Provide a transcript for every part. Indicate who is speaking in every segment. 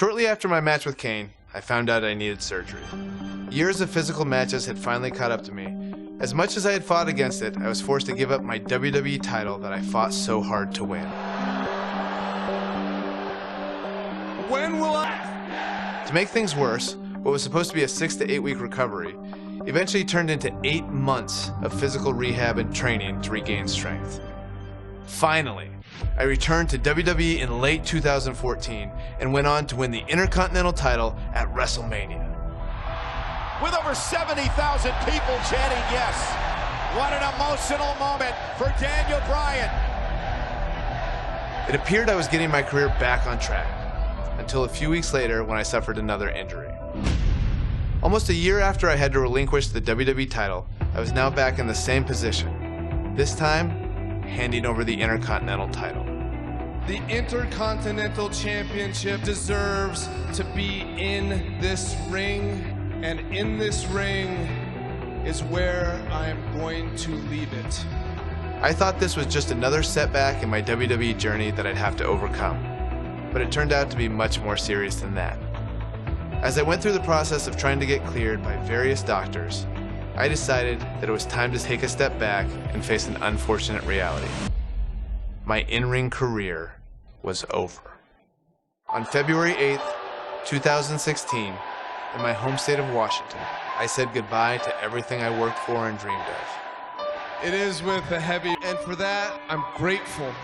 Speaker 1: Shortly after my match with Kane, I found out I needed surgery. Years of physical matches had finally caught up to me. As much as I had fought against it, I was forced to give up my WWE title that I fought so hard to win.
Speaker 2: When will I?
Speaker 1: To make things worse, what was supposed to be a 6 to 8 week recovery eventually turned into 8 months of physical rehab and training to regain strength. Finally, I returned to WWE in late 2014 and went on to win the Intercontinental title at WrestleMania.
Speaker 2: With over 70,000 people chanting yes. What an emotional moment for Daniel Bryan.
Speaker 1: It appeared I was getting my career back on track, until a few weeks later when I suffered another injury. Almost a year after I had to relinquish the WWE title, I was now back in the same position, this time handing over the Intercontinental title.
Speaker 3: The Intercontinental Championship deserves to be in this ring, and in this ring is where I am going to leave it.
Speaker 1: I thought this was just another setback in my WWE journey that I'd have to overcome, but it turned out to be much more serious than that. As I went through the process of trying to get cleared by various doctors, I decided that it was time to take a step back and face an unfortunate reality. My in-ring career was over. On February 8th, 2016, in my home state of Washington, I said goodbye to everything I worked for and dreamed of.
Speaker 3: It is with a heavy, and for that, I'm grateful.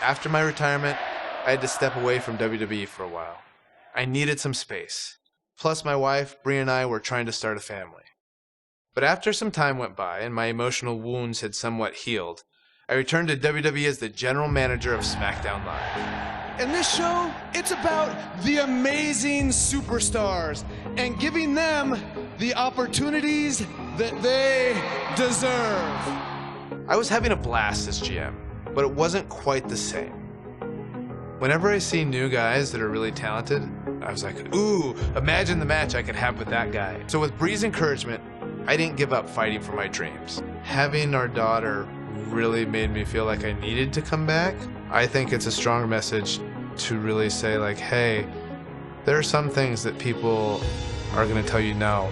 Speaker 1: After my retirement, I had to step away from WWE for a while. I needed some space. Plus, my wife, Brie, and I were trying to start a family. But after some time went by and my emotional wounds had somewhat healed, I returned to WWE as the general manager of SmackDown Live.
Speaker 3: In this show, it's about the amazing superstars and giving them the opportunities that they deserve.
Speaker 1: I was having a blast as GM, but it wasn't quite the same. Whenever I see new guys that are really talented, I was like, ooh, imagine the match I could have with that guy. So with Brie's encouragement, I didn't give up fighting for my dreams. Having our daughter really made me feel like I needed to come back. I think it's a strong message to really say like, hey, there are some things that people are gonna tell you no,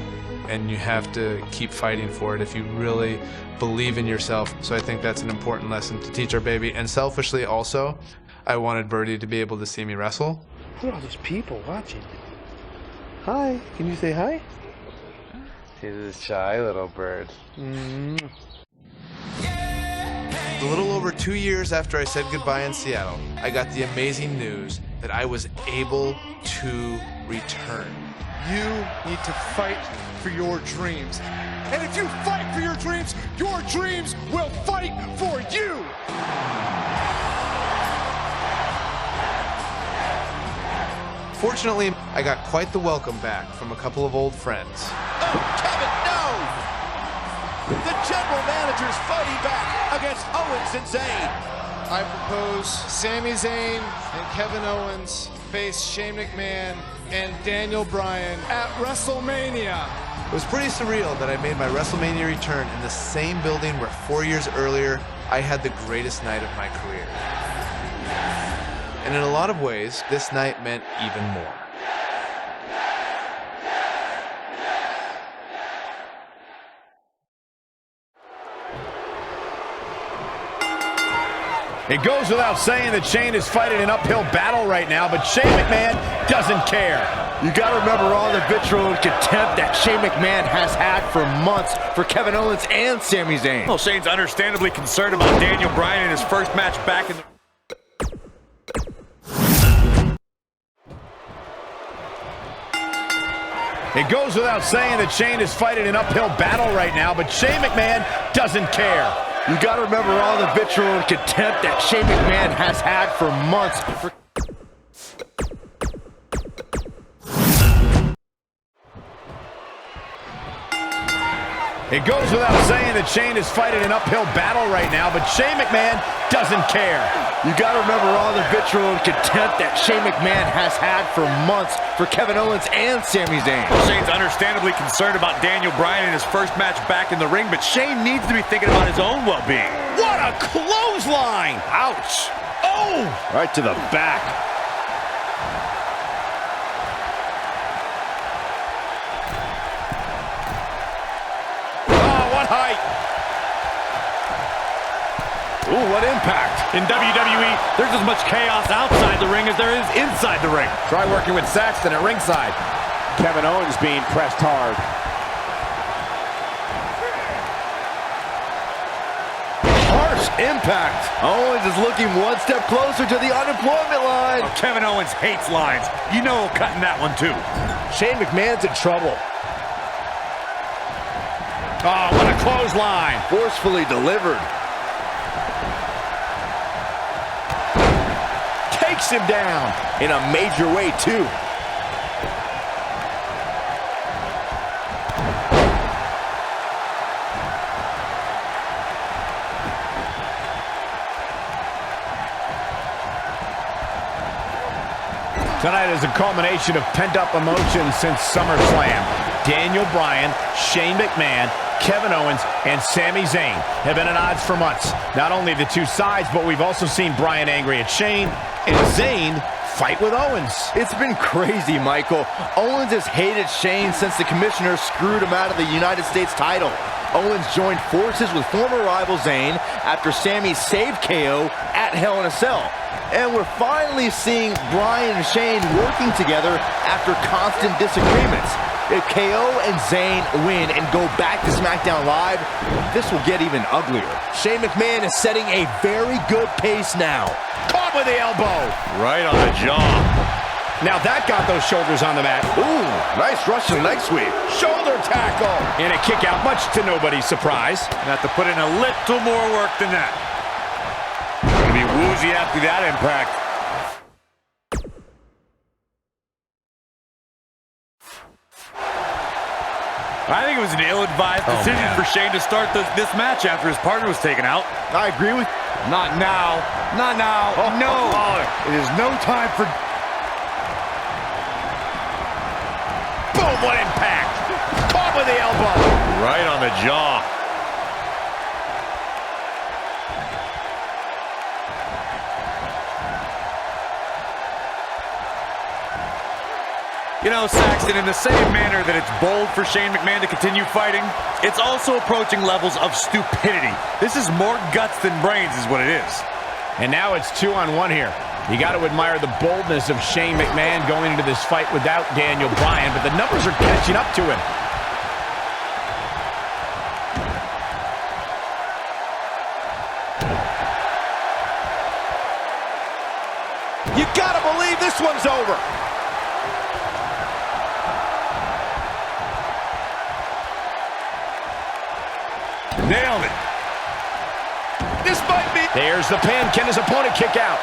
Speaker 1: and you have to keep fighting for it if you really believe in yourself. So I think that's an important lesson to teach our baby. And selfishly also, I wanted Birdie to be able to see me wrestle.
Speaker 4: Look at all those people watching. Hi, can you say hi? He's a shy little bird.
Speaker 1: A little over 2 years after I said goodbye in Seattle, I got the amazing news that I was able to return.
Speaker 3: You need to fight for your dreams. And if you fight for your dreams will fight for you.
Speaker 1: Fortunately, I got quite the welcome back from a couple of old friends.
Speaker 2: Oh, Kevin, no! The general manager's fighting back against Owens and Zayn.
Speaker 3: I propose Sami Zayn and Kevin Owens face Shane McMahon and Daniel Bryan at WrestleMania.
Speaker 1: It was pretty surreal that I made my WrestleMania return in the same building where 4 years earlier I had the greatest night of my career. And in a lot of ways, this night meant even more.
Speaker 5: It goes without saying that Shane is fighting an uphill battle right now, but Shane McMahon doesn't care.
Speaker 6: You got to remember all the vitriol and contempt that Shane McMahon has had for months for Kevin Owens and Sami Zayn.
Speaker 5: Well, Shane's understandably concerned about Daniel Bryan in his first match back in the... It goes without saying that Shane is fighting an uphill battle right now, but Shane McMahon doesn't care.
Speaker 6: You got to remember all the vitriol and contempt that Shane McMahon has had for months for...
Speaker 5: It goes without saying that Shane is fighting an uphill battle right now, but Shane McMahon doesn't care.
Speaker 6: You got to remember all the vitriol and contempt that Shane McMahon has had for months for Kevin Owens and Sami Zayn.
Speaker 7: Shane's understandably concerned about Daniel Bryan in his first match back in the ring, but Shane needs to be thinking about his own well-being.
Speaker 5: What a clothesline!
Speaker 7: Ouch!
Speaker 5: Oh!
Speaker 6: Right to the back.
Speaker 5: Height.
Speaker 6: Ooh, what impact.
Speaker 7: In WWE, there's as much chaos outside the ring as there is inside the ring.
Speaker 5: Try working with Saxton at ringside.
Speaker 6: Kevin Owens being pressed hard. Harsh impact. Owens is looking one step closer to the unemployment line.
Speaker 7: Oh, Kevin Owens hates lines. You know he'll cut in that one too.
Speaker 6: Shane McMahon's in trouble.
Speaker 5: Oh, what a clothesline.
Speaker 6: Forcefully delivered.
Speaker 5: Takes him down.
Speaker 6: In a major way, too.
Speaker 5: Tonight is a culmination of pent-up emotions since SummerSlam. Daniel Bryan, Shane McMahon, Kevin Owens, and Sami Zayn have been at odds for months. Not only the two sides, but we've also seen Bryan angry at Shane and Zayn fight with Owens.
Speaker 6: It's been crazy, Michael. Owens has hated Shane since the commissioner screwed him out of the United States title. Owens joined forces with former rival Zayn after Sami saved KO at Hell in a Cell. And we're finally seeing Bryan and Shane working together after constant disagreements. If KO and Zayn win and go back to SmackDown Live, this will get even uglier. Shane McMahon is setting a very good pace now.
Speaker 5: Caught with the elbow.
Speaker 7: Right on the jaw.
Speaker 5: Now that got those shoulders on the mat.
Speaker 6: Ooh, nice Russian leg sweep.
Speaker 5: Shoulder tackle. And a kick out, much to nobody's surprise.
Speaker 7: Have to put in a little more work than that. Gonna be woozy after that impact. I think it was an ill-advised decision for Shane to start this match after his partner was taken out.
Speaker 6: I agree with...
Speaker 7: Not now. Not now. No. It is no time for...
Speaker 5: Boom, what impact. Caught with the elbow.
Speaker 7: Right on the jaw. You know, Saxton, in the same manner that it's bold for Shane McMahon to continue fighting, it's also approaching levels of stupidity. This is more guts than brains is what it is.
Speaker 5: And now it's 2-on-1 here. You got to admire the boldness of Shane McMahon going into this fight without Daniel Bryan, but the numbers are catching up to him.
Speaker 6: You gotta believe this one's over.
Speaker 7: Nailed it.
Speaker 6: This might be...
Speaker 5: There's the pin. Can his opponent kick out?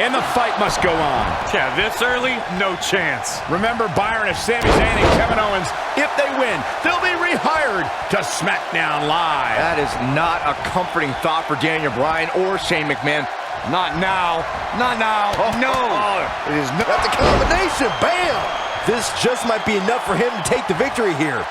Speaker 5: And the fight must go on.
Speaker 7: Yeah, this early, no chance.
Speaker 5: Remember, Byron, if Sami Zayn and Kevin Owens, if they win, they'll be rehired to SmackDown Live.
Speaker 6: That is not a comforting thought for Daniel Bryan or Shane McMahon.
Speaker 7: Not now. Not now. No.
Speaker 6: It is not. That's a combination. Bam! This just might be enough for him to take the victory here.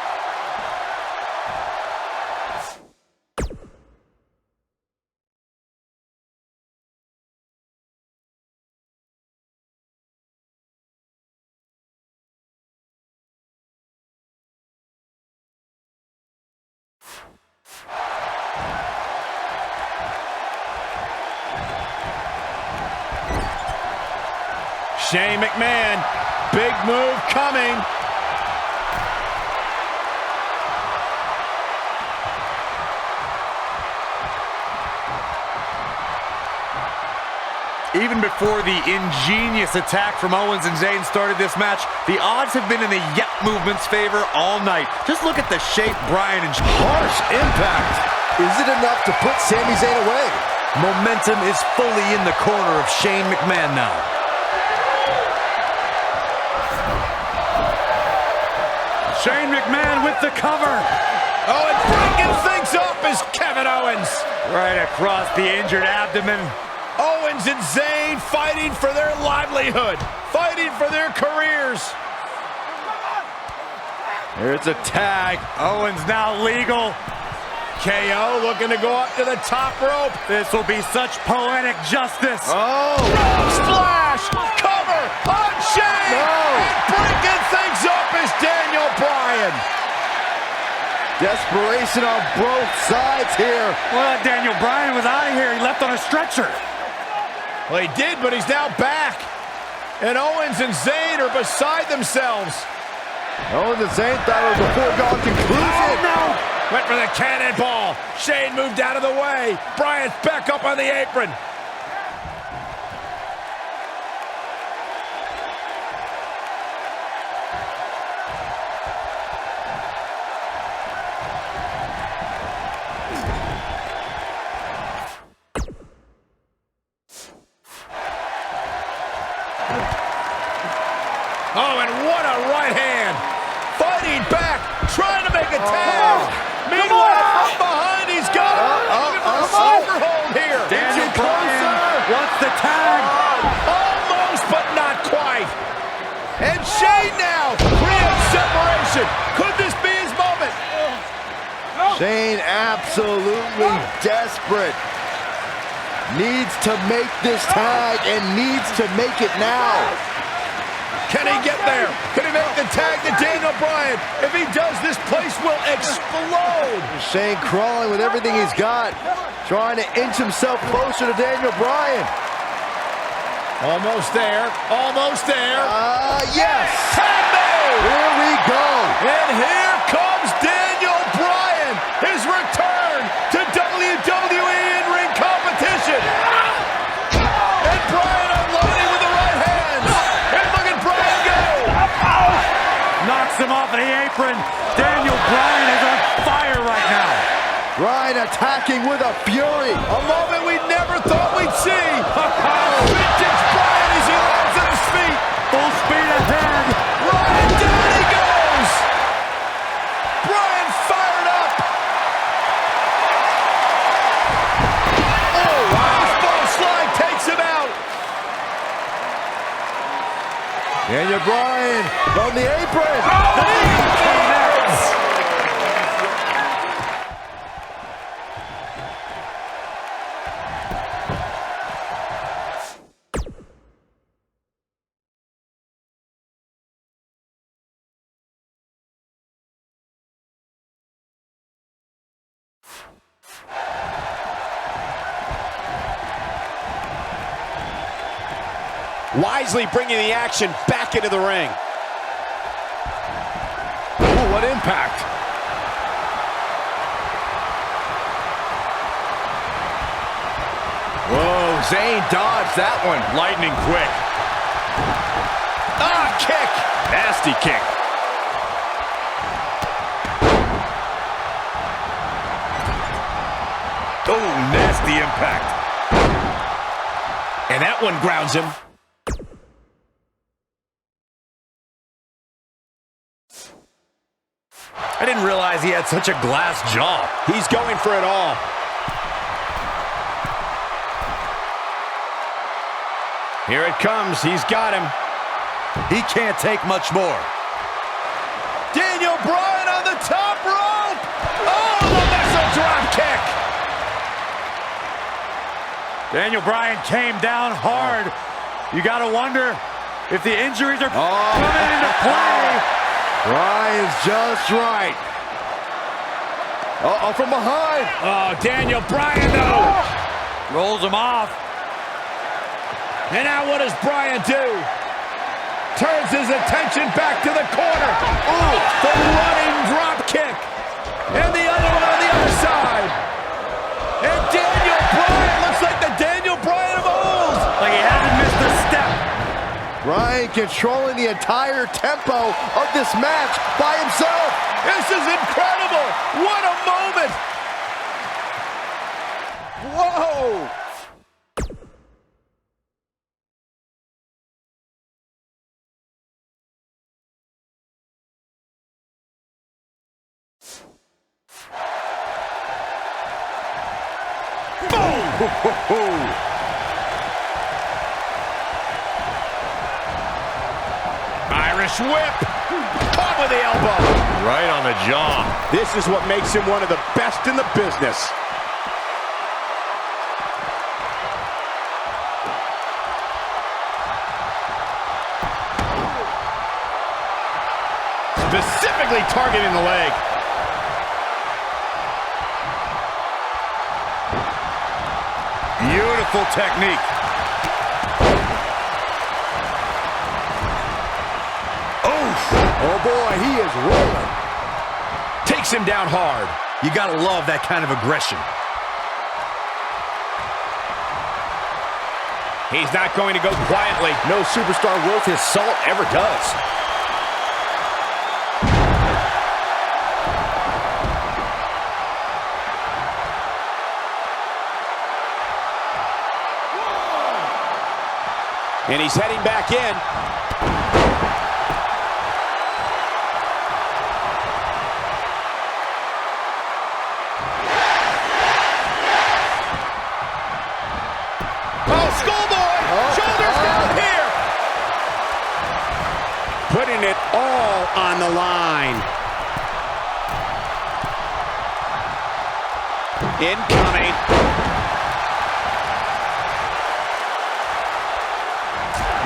Speaker 5: Shane McMahon, big move coming.
Speaker 7: Even before the ingenious attack from Owens and Zayn started this match, the odds have been in the Yep movement's favor all night. Just look at the shape Bryan and...
Speaker 6: Harsh impact. Is it enough to put Sami Zayn away?
Speaker 7: Momentum is fully in the corner of Shane McMahon now. Shane McMahon with the cover.
Speaker 5: Oh, and breaking things up is Kevin Owens.
Speaker 7: Right across the injured abdomen.
Speaker 5: Owens and Zayn fighting for their livelihood, fighting for their careers.
Speaker 6: There's a tag.
Speaker 7: Owens now legal.
Speaker 5: KO looking to go up to the top rope.
Speaker 7: This will be such poetic justice.
Speaker 6: Oh!
Speaker 5: Rope splash! Cover on Shane!
Speaker 6: No!
Speaker 5: And breaking things up is Daniel Bryan.
Speaker 6: Desperation on both sides here.
Speaker 7: Well, Daniel Bryan was out of here. He left on a stretcher.
Speaker 5: Well, he did, but he's now back. And Owens and Zayn are beside themselves.
Speaker 6: Owens and Zayn thought it was a foregone conclusion.
Speaker 5: Oh, no! Went for the cannonball. Shane moved out of the way. Bryan's back up on the apron. Oh, and what a right hand. Fighting back, trying to make a tag. Meanwhile, from behind, he's got a sleeper hold here.
Speaker 7: Daniel Bryan wants the tag.
Speaker 5: Almost, but not quite. And Shane now creates separation. Could this be his moment?
Speaker 6: Shane absolutely desperate. Needs to make this tag and needs to make it now.
Speaker 5: Can he get there? Can he make the tag to Daniel Bryan? If he does, this place will explode.
Speaker 6: Shane crawling with everything he's got, trying to inch himself closer to Daniel Bryan.
Speaker 5: Almost there. Almost there.
Speaker 6: Yes.
Speaker 5: Tag made.
Speaker 6: Here we go.
Speaker 5: And here comes Daniel Bryan. His return to WWE in-ring competition. And Bryan unloading with the right hands. And look at Bryan go.
Speaker 7: Knocks him off the apron. Daniel Bryan is on fire right now.
Speaker 6: Bryan attacking with a fury.
Speaker 5: A moment we never thought we'd see. Vintage Bryan as he lands on his feet.
Speaker 7: Full speed ahead.
Speaker 5: Bryan, down he goes. Bryan fired up. Oh, wow. Baseball slide takes him out.
Speaker 6: Daniel Bryan on the apron.
Speaker 8: Wisely bringing the action back into the ring.
Speaker 5: Ooh, what impact.
Speaker 6: Whoa, Zayn dodged that one.
Speaker 7: Lightning quick.
Speaker 5: Ah, kick.
Speaker 7: Nasty kick. Oh, nasty impact.
Speaker 5: And that one grounds him.
Speaker 7: I didn't realize he had such a glass jaw.
Speaker 8: He's going for it all.
Speaker 5: Here it comes. He's got him.
Speaker 7: He can't take much more.
Speaker 5: Daniel Bryan on the top rope. Oh, the missile drop kick.
Speaker 7: Daniel Bryan came down hard. You got to wonder if the injuries are coming into play.
Speaker 6: Bryan's just right. Uh-oh, from behind.
Speaker 5: Oh, Daniel Bryan, though.
Speaker 7: Rolls him off.
Speaker 5: And now what does Bryan do? Turns his attention back to the corner. Ooh, the running drop kick. And the other one on the other side. And Daniel Bryan looks like the Daniel Bryan of old.
Speaker 7: Like he hasn't missed a step.
Speaker 6: Bryan controlling the entire tempo of this match by himself.
Speaker 5: This is incredible. What a moment. Whoa. Irish whip. Caught with the elbow.
Speaker 8: Right on the jaw. This is what makes him one of the best in the business.
Speaker 5: Specifically targeting the leg.
Speaker 7: Beautiful technique.
Speaker 8: Oh boy, he is rolling.
Speaker 5: Takes him down hard.
Speaker 7: You gotta love that kind of aggression.
Speaker 5: He's not going to go quietly.
Speaker 6: No superstar worth his salt ever does.
Speaker 8: And he's heading back in.
Speaker 5: Oh, schoolboy! Shoulders down here!
Speaker 8: Putting it all on the line.
Speaker 5: Incoming.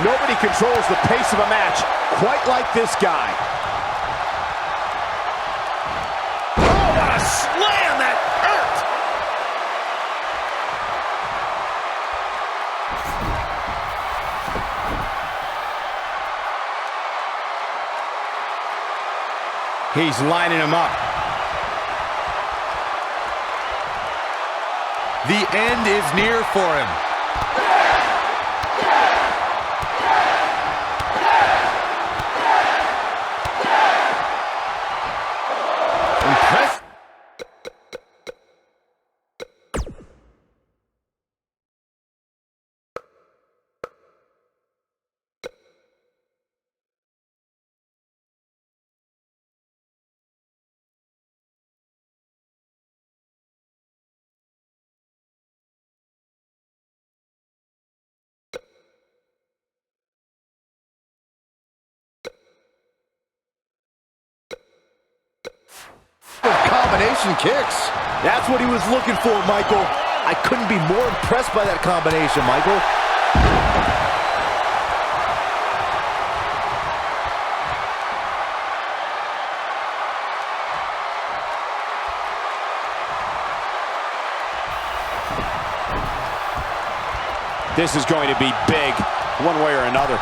Speaker 8: Nobody controls the pace of a match quite like this guy.
Speaker 5: Oh, what a slam! That hurt! He's lining him up.
Speaker 7: The end is near for him.
Speaker 6: Combination kicks. That's what he was looking for, Michael. I couldn't be more impressed by that combination, Michael.
Speaker 8: This is going to be big, one way or another.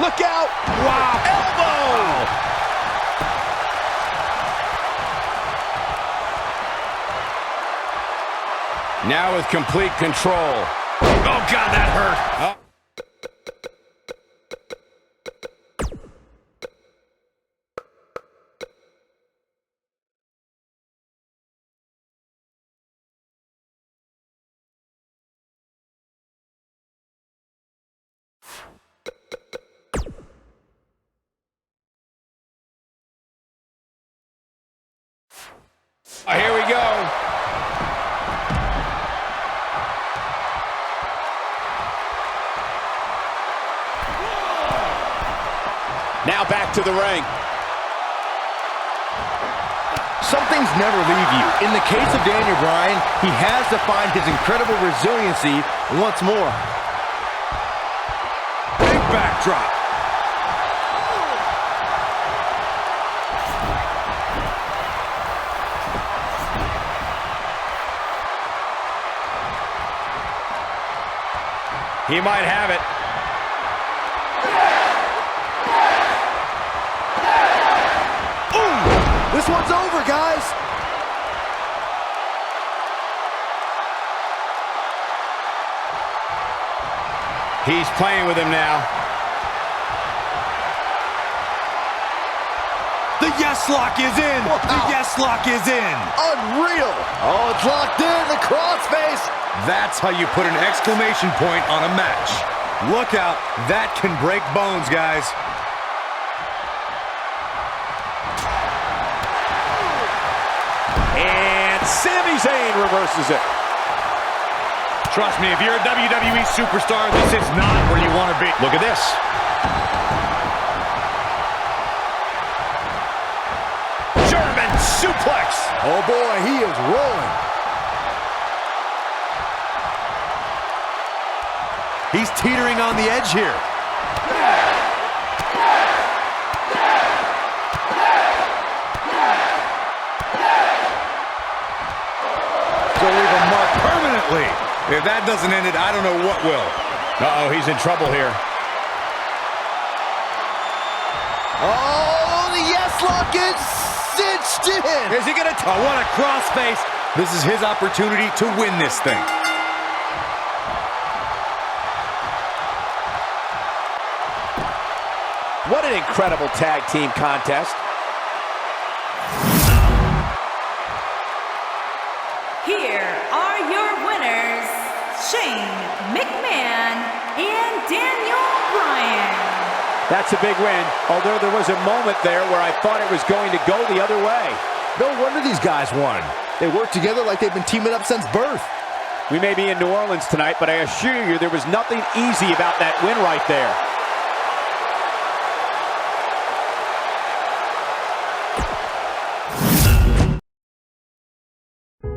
Speaker 8: Look out! Wow! Elbow!
Speaker 5: Now with complete control. Oh, God, that hurt. Oh. Here we go.
Speaker 8: Now back to the ring.
Speaker 6: Some things never leave you. In the case of Daniel Bryan, he has to find his incredible resiliency once more.
Speaker 7: Big backdrop.
Speaker 5: He might have it.
Speaker 6: Ooh, this one's over, guys.
Speaker 5: He's playing with him now.
Speaker 7: The yes lock is in.
Speaker 6: Wow.
Speaker 7: The yes lock is in.
Speaker 6: Unreal. Oh, it's locked in. The crossface.
Speaker 7: That's how you put an exclamation point on a match. Look out. That can break bones, guys.
Speaker 8: And Sami Zayn reverses it.
Speaker 7: Trust me, if you're a WWE superstar, this is not where you want to be.
Speaker 5: Look at this. German suplex.
Speaker 8: Oh boy, he is rolling.
Speaker 6: He's teetering on the edge here.
Speaker 7: To leave a mark permanently. If that doesn't end it, I don't know what will.
Speaker 5: Uh-oh, he's in trouble here.
Speaker 6: Oh, the yes lock is cinched in.
Speaker 7: Is he going to... Oh, what a crossface. This is his opportunity to win this thing.
Speaker 8: What an incredible tag team contest.
Speaker 9: Here are your winners, Shane McMahon and Daniel Bryan.
Speaker 8: That's a big win, although there was a moment there where I thought it was going to go the other way.
Speaker 6: No wonder these guys won. They work together like they've been teaming up since birth.
Speaker 8: We may be in New Orleans tonight, but I assure you there was nothing easy about that win right there.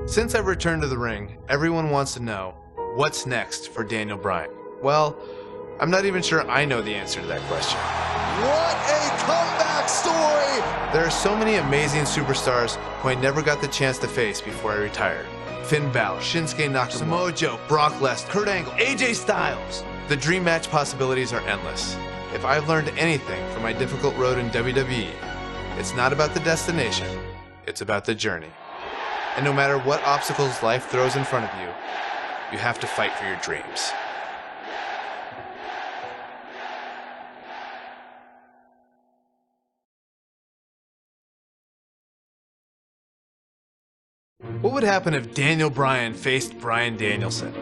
Speaker 1: Since I've returned to the ring, everyone wants to know, what's next for Daniel Bryan? Well, I'm not even sure I know the answer to that question.
Speaker 6: What a comeback story!
Speaker 1: There are so many amazing superstars who I never got the chance to face before I retired. Finn Balor, Shinsuke Nakamura, Samoa Joe, Brock Lesnar, Kurt Angle, AJ Styles. The dream match possibilities are endless. If I've learned anything from my difficult road in WWE, it's not about the destination, it's about the journey. And no matter what obstacles life throws in front of you, you have to fight for your dreams. What would happen if Daniel Bryan faced Bryan Danielson?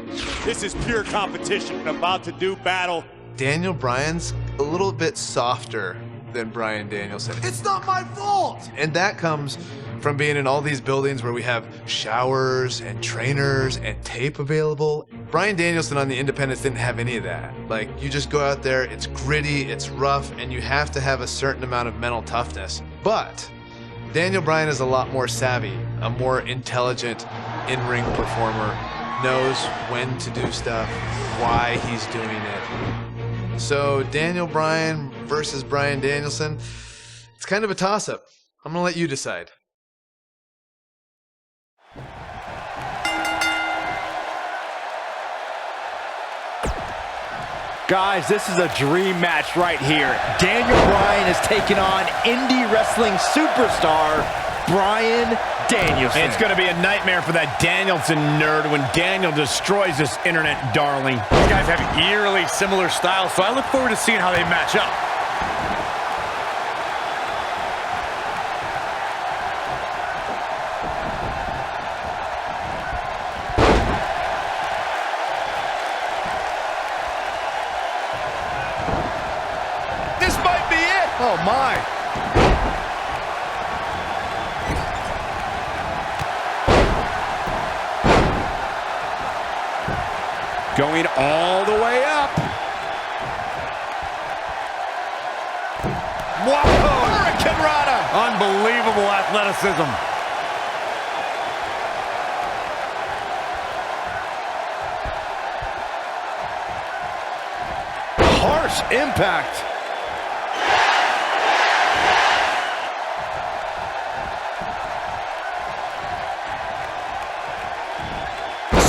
Speaker 2: This is pure competition, about to do battle.
Speaker 1: Daniel Bryan's a little bit softer than Bryan Danielson. It's not my fault! And that comes from being in all these buildings where we have showers and trainers and tape available. Bryan Danielson on the Independents didn't have any of that. Like, you just go out there, it's gritty, it's rough, and you have to have a certain amount of mental toughness. But Daniel Bryan is a lot more savvy, a more intelligent in-ring performer, knows when to do stuff, why he's doing it. So Daniel Bryan versus Bryan Danielson, it's kind of a toss-up. I'm gonna let you decide.
Speaker 6: Guys, this is a dream match right here. Daniel Bryan is taking on indie wrestling superstar Bryan Danielson.
Speaker 5: It's going to be a nightmare for that Danielson nerd when Daniel destroys this internet darling.
Speaker 7: These guys have eerily similar styles, so I look forward to seeing how they match up.
Speaker 6: This might be it. Oh, my.
Speaker 8: Going all the way up.
Speaker 7: Whoa!
Speaker 8: Hurricane Rana.
Speaker 7: Unbelievable athleticism.
Speaker 6: Harsh impact.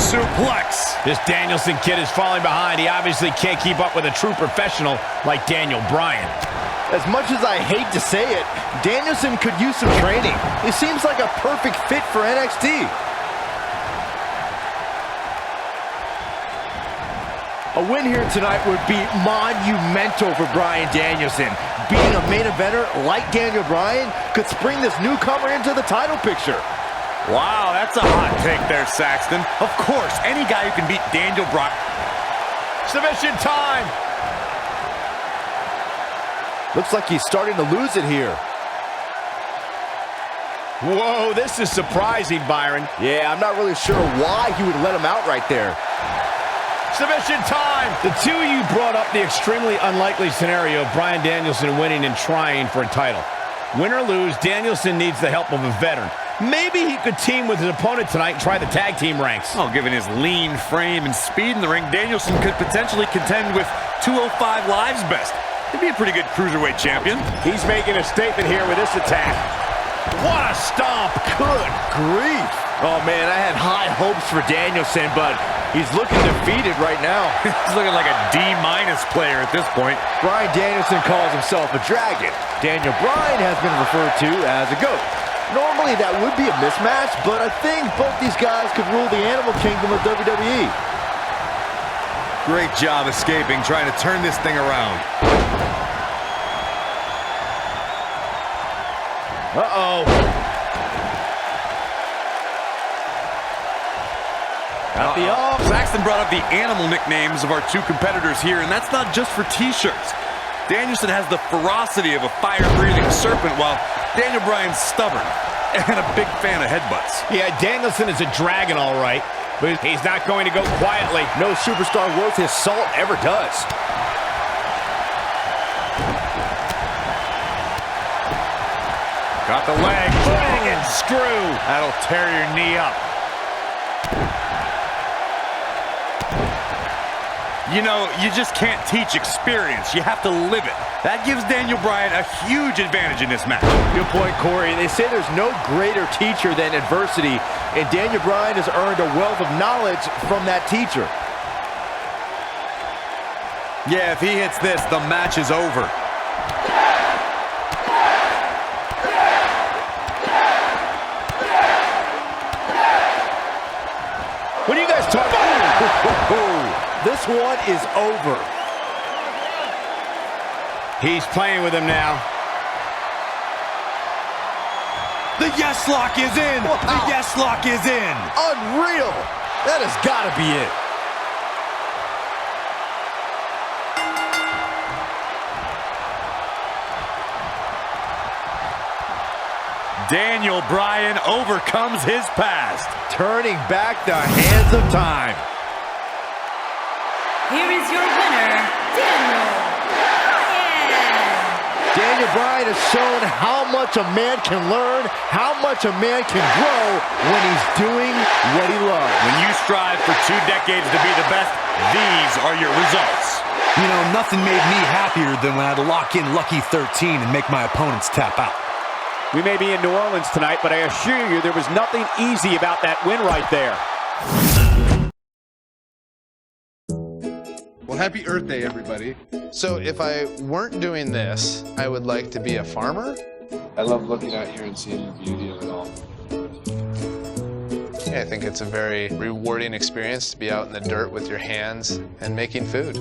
Speaker 7: Suplex.
Speaker 5: This Danielson kid is falling behind. He obviously can't keep up with a true professional like Daniel Bryan.
Speaker 6: As much as I hate to say it, Danielson could use some training. He seems like a perfect fit for NXT. A win here tonight would be monumental for Bryan Danielson. Being a main eventer like Daniel Bryan could spring this newcomer into the title picture.
Speaker 7: Wow, that's a hot take there, Saxton. Of course, any guy who can beat Daniel Bryan.
Speaker 5: Submission time.
Speaker 6: Looks like he's starting to lose it here.
Speaker 5: Whoa, this is surprising, Byron.
Speaker 6: Yeah, I'm not really sure why he would let him out right there.
Speaker 5: Submission time! The two of you brought up the extremely unlikely scenario of Bryan Danielson winning and trying for a title. Win or lose, Danielson needs the help of a veteran. Maybe he could team with his opponent tonight and try the tag team ranks.
Speaker 7: Oh, given his lean frame and speed in the ring, Danielson could potentially contend with 205 Live's best. He'd be a pretty good cruiserweight champion.
Speaker 8: He's making a statement here with this attack.
Speaker 5: What a stomp!
Speaker 6: Good grief. Oh, man, I had high hopes for Danielson, but he's looking defeated right now.
Speaker 7: He's looking like a D- player at this point.
Speaker 6: Bryan Danielson calls himself a dragon. Daniel Bryan has been referred to as a goat. Normally, that would be a mismatch, but I think both these guys could rule the animal kingdom of WWE.
Speaker 7: Great job escaping, trying to turn this thing around.
Speaker 5: Uh-oh.
Speaker 7: Saxton brought up the animal nicknames of our two competitors here, and that's not just for t-shirts. Danielson has the ferocity of a fire-breathing serpent, while Daniel Bryan's stubborn and a big fan of headbutts.
Speaker 5: Yeah, Danielson is a dragon, all right, but he's not going to go quietly.
Speaker 6: No superstar worth his salt ever does.
Speaker 7: Got the leg.
Speaker 5: Bang and screw.
Speaker 7: That'll tear your knee up. You know, you just can't teach experience. You have to live it. That gives Daniel Bryan a huge advantage in this match.
Speaker 6: Good point, Corey. They say there's no greater teacher than adversity, and Daniel Bryan has earned a wealth of knowledge from that teacher.
Speaker 7: Yeah, if he hits this, the match is over.
Speaker 5: What are you guys talking about?
Speaker 6: This one is over.
Speaker 5: He's playing with him now.
Speaker 7: The yes lock is in.
Speaker 6: Wow.
Speaker 7: The yes lock is in.
Speaker 6: Unreal. That has got to be it.
Speaker 7: Daniel Bryan overcomes his past.
Speaker 6: Turning back the hands of time.
Speaker 9: Here is your winner, Daniel Bryan.
Speaker 6: Daniel Bryan has shown how much a man can learn, how much a man can grow when he's doing what he loves.
Speaker 7: When you strive for 2 decades to be the best, these are your results.
Speaker 10: You know, nothing made me happier than when I had to lock in Lucky 13 and make my opponents tap out.
Speaker 8: We may be in New Orleans tonight, but I assure you there was nothing easy about that win right there.
Speaker 3: Well, happy Earth Day, everybody.
Speaker 1: So if I weren't doing this, I would like to be a farmer.
Speaker 3: I love looking out here and seeing the beauty of it all.
Speaker 1: I think it's a very rewarding experience to be out in the dirt with your hands and making food.